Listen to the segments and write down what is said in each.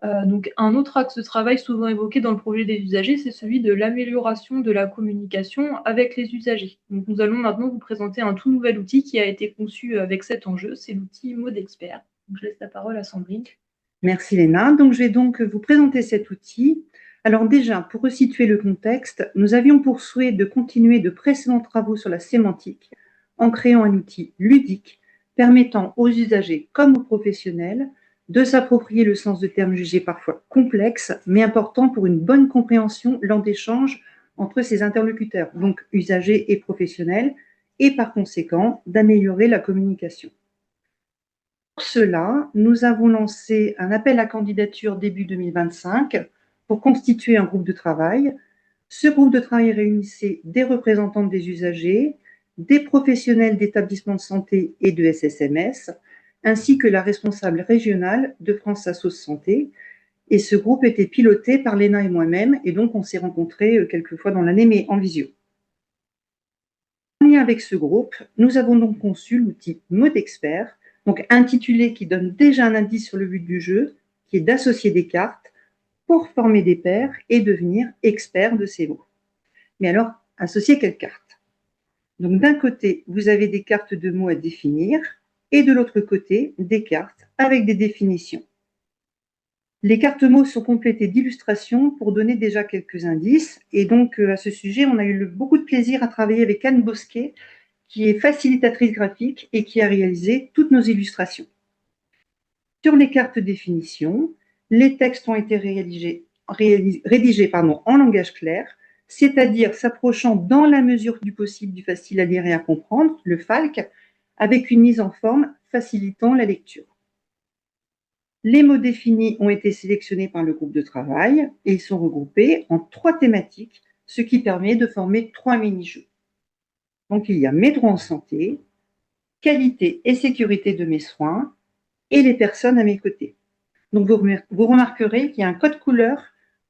Donc un autre axe de travail souvent évoqué dans le projet des usagers, c'est celui de l'amélioration de la communication avec les usagers. Donc nous allons maintenant vous présenter un tout nouvel outil qui a été conçu avec cet enjeu, c'est l'outil ModeXpert. Donc je laisse la parole à Sandrine. Merci Léna. Donc, je vais donc vous présenter cet outil. Alors déjà, pour resituer le contexte, nous avions pour souhait de continuer de précédents travaux sur la sémantique en créant un outil ludique permettant aux usagers comme aux professionnels de s'approprier le sens de termes jugés parfois complexes, mais importants pour une bonne compréhension lors d'échanges entre ces interlocuteurs, donc usagers et professionnels, et par conséquent d'améliorer la communication. Pour cela, nous avons lancé un appel à candidature début 2025 pour constituer un groupe de travail. Ce groupe de travail réunissait des représentants des usagers, des professionnels d'établissements de santé et de SSMS, ainsi que la responsable régionale de France Assos Santé. Et ce groupe était piloté par Léna et moi-même, et donc on s'est rencontrés quelques fois dans l'année, mais en visio. En lien avec ce groupe, nous avons donc conçu l'outil ModeXpert, donc intitulé, qui donne déjà un indice sur le but du jeu, qui est d'associer des cartes pour former des pairs et devenir expert de ces mots. Mais alors, associer quelles cartes? Donc d'un côté, vous avez des cartes de mots à définir et de l'autre côté, des cartes avec des définitions. Les cartes mots sont complétées d'illustrations pour donner déjà quelques indices. Et donc, à ce sujet, on a eu beaucoup de plaisir à travailler avec Anne Bosquet, qui est facilitatrice graphique et qui a réalisé toutes nos illustrations. Sur les cartes définition, les textes ont été rédigés en langage clair, c'est-à-dire s'approchant dans la mesure du possible du facile à lire et à comprendre, le FALC, avec une mise en forme facilitant la lecture. Les mots définis ont été sélectionnés par le groupe de travail et ils sont regroupés en 3 thématiques, ce qui permet de former 3 mini-jeux. Donc, il y a mes droits en santé, qualité et sécurité de mes soins et les personnes à mes côtés. Donc, vous remarquerez qu'il y a un code couleur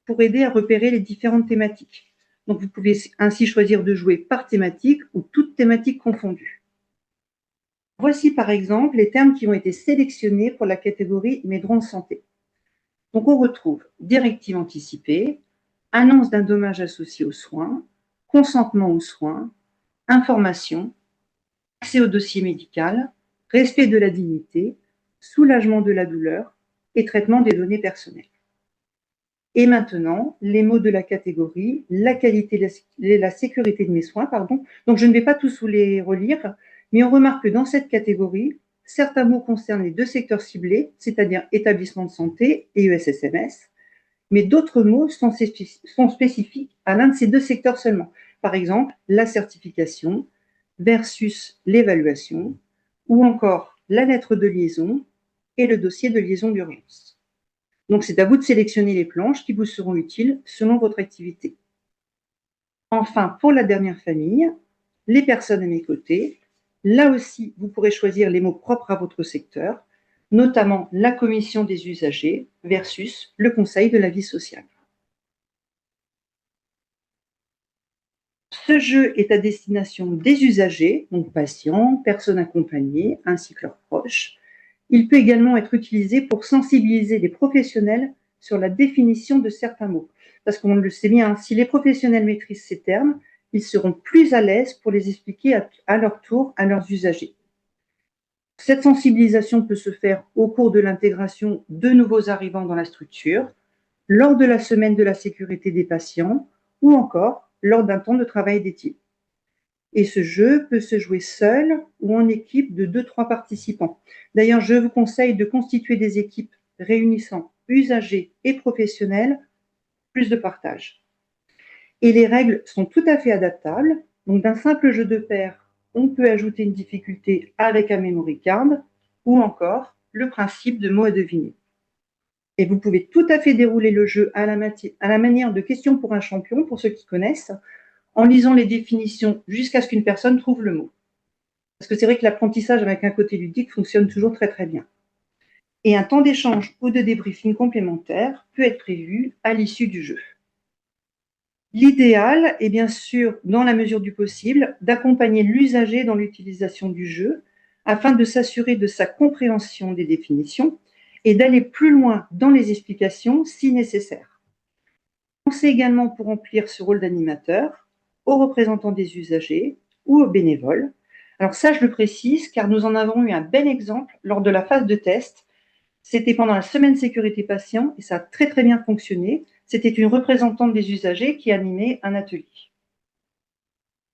pour aider à repérer les différentes thématiques. Donc, vous pouvez ainsi choisir de jouer par thématique ou toutes thématiques confondues. Voici par exemple les termes qui ont été sélectionnés pour la catégorie mes droits en santé. Donc, on retrouve directive anticipée, annonce d'un dommage associé aux soins, consentement aux soins, information, accès au dossier médical, respect de la dignité, soulagement de la douleur et traitement des données personnelles. Et maintenant, les mots de la catégorie, la qualité et la sécurité de mes soins, pardon. Donc, je ne vais pas tous vous les relire, mais on remarque que dans cette catégorie, certains mots concernent les 2 secteurs ciblés, c'est-à-dire établissements de santé et ESSMS, mais d'autres mots sont spécifiques à l'un de ces 2 secteurs seulement. Par exemple, la certification versus l'évaluation, ou encore la lettre de liaison et le dossier de liaison d'urgence. Donc, c'est à vous de sélectionner les planches qui vous seront utiles selon votre activité. Enfin, pour la dernière famille, les personnes à mes côtés, là aussi, vous pourrez choisir les mots propres à votre secteur, notamment la commission des usagers versus le conseil de la vie sociale. Ce jeu est à destination des usagers, donc patients, personnes accompagnées, ainsi que leurs proches. Il peut également être utilisé pour sensibiliser les professionnels sur la définition de certains mots. Parce qu'on le sait bien, si les professionnels maîtrisent ces termes, ils seront plus à l'aise pour les expliquer à leur tour à leurs usagers. Cette sensibilisation peut se faire au cours de l'intégration de nouveaux arrivants dans la structure, lors de la semaine de la sécurité des patients ou encore lors d'un temps de travail d'équipe. Et ce jeu peut se jouer seul ou en équipe de 2-3 participants. D'ailleurs, je vous conseille de constituer des équipes réunissant usagers et professionnels, plus de partage. Et les règles sont tout à fait adaptables. Donc, d'un simple jeu de paires, on peut ajouter une difficulté avec un memory card ou encore le principe de mots à deviner. Et vous pouvez tout à fait dérouler le jeu à la manière de questions pour un champion, pour ceux qui connaissent, en lisant les définitions jusqu'à ce qu'une personne trouve le mot. Parce que c'est vrai que l'apprentissage avec un côté ludique fonctionne toujours très très bien. Et un temps d'échange ou de débriefing complémentaire peut être prévu à l'issue du jeu. L'idéal est bien sûr, dans la mesure du possible, d'accompagner l'usager dans l'utilisation du jeu afin de s'assurer de sa compréhension des définitions et d'aller plus loin dans les explications si nécessaire. Pensez également pour remplir ce rôle d'animateur aux représentants des usagers ou aux bénévoles. Alors ça, je le précise car nous en avons eu un bel exemple lors de la phase de test. C'était pendant la semaine sécurité patient et ça a très très bien fonctionné. C'était une représentante des usagers qui animait un atelier.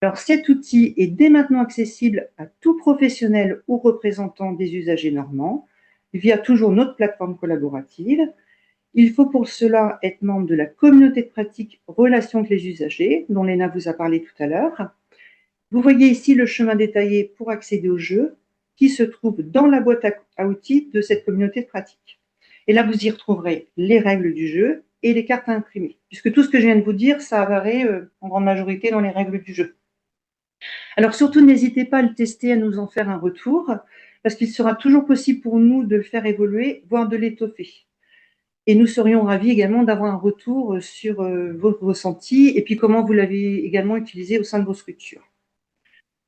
Alors cet outil est dès maintenant accessible à tout professionnel ou représentant des usagers normands via toujours notre plateforme collaborative. Il faut pour cela être membre de la communauté de pratique Relations avec les usagers, dont Léna vous a parlé tout à l'heure. Vous voyez ici le chemin détaillé pour accéder au jeu qui se trouve dans la boîte à outils de cette communauté de pratique. Et là, vous y retrouverez les règles du jeu et les cartes à imprimer, puisque tout ce que je viens de vous dire, ça apparaît en grande majorité dans les règles du jeu. Alors surtout, n'hésitez pas à le tester, à nous en faire un retour, parce qu'il sera toujours possible pour nous de le faire évoluer, voire de l'étoffer. Et nous serions ravis également d'avoir un retour sur vos ressentis et puis comment vous l'avez également utilisé au sein de vos structures.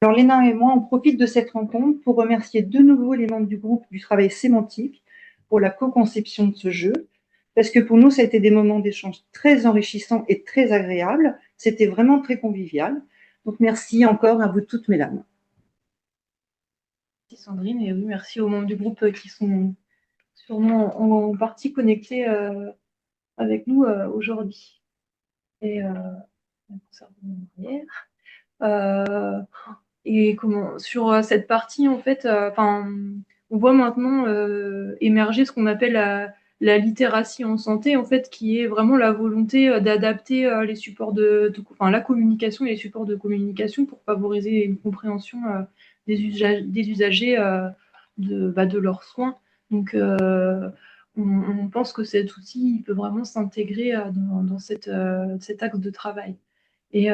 Alors Léna et moi, on profite de cette rencontre pour remercier de nouveau les membres du groupe du travail sémantique pour la co-conception de ce jeu, parce que pour nous, ça a été des moments d'échange très enrichissants et très agréables. C'était vraiment très convivial. Donc merci encore à vous toutes, mesdames. Merci Sandrine, et oui, merci aux membres du groupe qui sont sûrement en partie connectés avec nous aujourd'hui. Et et comment sur cette partie en fait, on voit maintenant émerger ce qu'on appelle la littératie en santé, en fait, qui est vraiment la volonté d'adapter les supports la communication et les supports de communication pour favoriser une compréhension des usagers de leurs soins. Donc, on pense que cet outil peut vraiment s'intégrer dans cet axe de travail. Et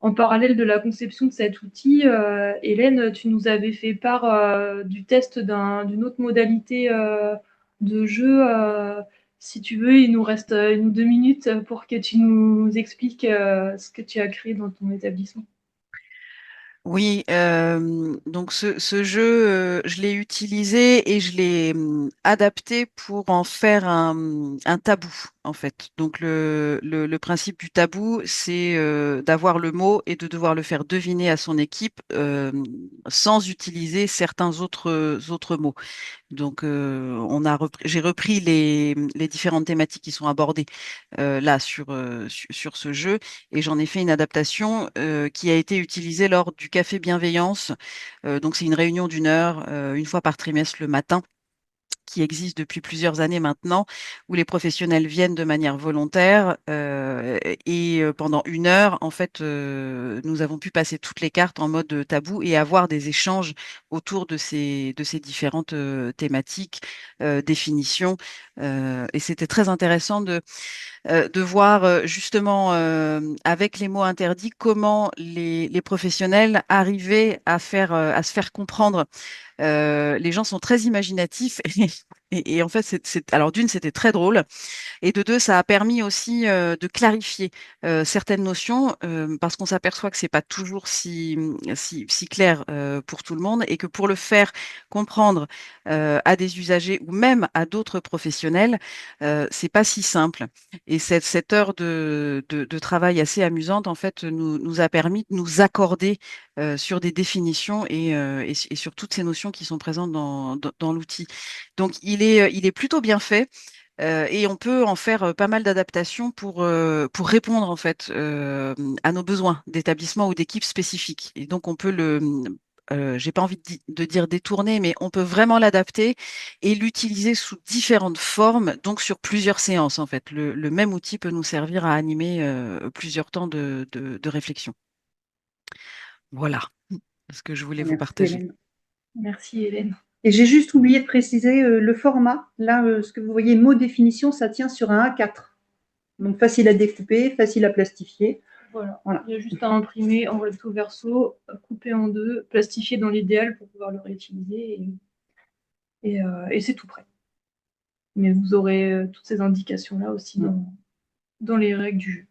en parallèle de la conception de cet outil, Hélène, tu nous avais fait part du test d'une autre modalité de jeu. Si tu veux, il nous reste 1 ou 2 minutes pour que tu nous expliques ce que tu as créé dans ton établissement. Oui, donc ce jeu, je l'ai utilisé et je l'ai adapté pour en faire un tabou, en fait. Donc le principe du tabou, c'est d'avoir le mot et de devoir le faire deviner à son équipe sans utiliser certains autres mots. Donc, j'ai repris les différentes thématiques qui sont abordées là sur ce jeu et j'en ai fait une adaptation qui a été utilisée lors du Café Bienveillance. Donc, c'est une réunion d'1 heure, 1 fois par trimestre le matin qui existe depuis plusieurs années maintenant, où les professionnels viennent de manière volontaire et pendant 1 heure, en fait, nous avons pu passer toutes les cartes en mode tabou et avoir des échanges autour de ces différentes thématiques, définitions. Et c'était très intéressant de voir justement avec les mots interdits comment les professionnels arrivaient à se faire comprendre. Les gens sont très imaginatifs et en fait, alors d'une, c'était très drôle. Et de deux, ça a permis aussi de clarifier certaines notions parce qu'on s'aperçoit que c'est pas toujours si clair pour tout le monde et que pour le faire comprendre à des usagers ou même à d'autres professionnels, c'est pas si simple. Et cette heure de travail assez amusante, en fait, nous a permis de nous accorder sur des définitions et sur toutes ces notions qui sont présentes dans l'outil. Donc, il est plutôt bien fait. Et on peut en faire pas mal d'adaptations pour répondre en fait à nos besoins d'établissement ou d'équipe spécifiques. Et donc on peut j'ai pas envie de dire détourner, mais on peut vraiment l'adapter et l'utiliser sous différentes formes, donc sur plusieurs séances en fait. Le même outil peut nous servir à animer plusieurs temps de réflexion. Voilà ce que je voulais vous Merci, partager. Hélène. Merci Hélène. Et j'ai juste oublié de préciser le format. Là, ce que vous voyez, mot définition, ça tient sur un A4. Donc facile à découper, facile à plastifier. Voilà. Voilà. Il y a juste à imprimer en recto verso, couper en deux, plastifier dans l'idéal pour pouvoir le réutiliser et c'est tout prêt. Mais vous aurez toutes ces indications-là aussi dans les règles du jeu.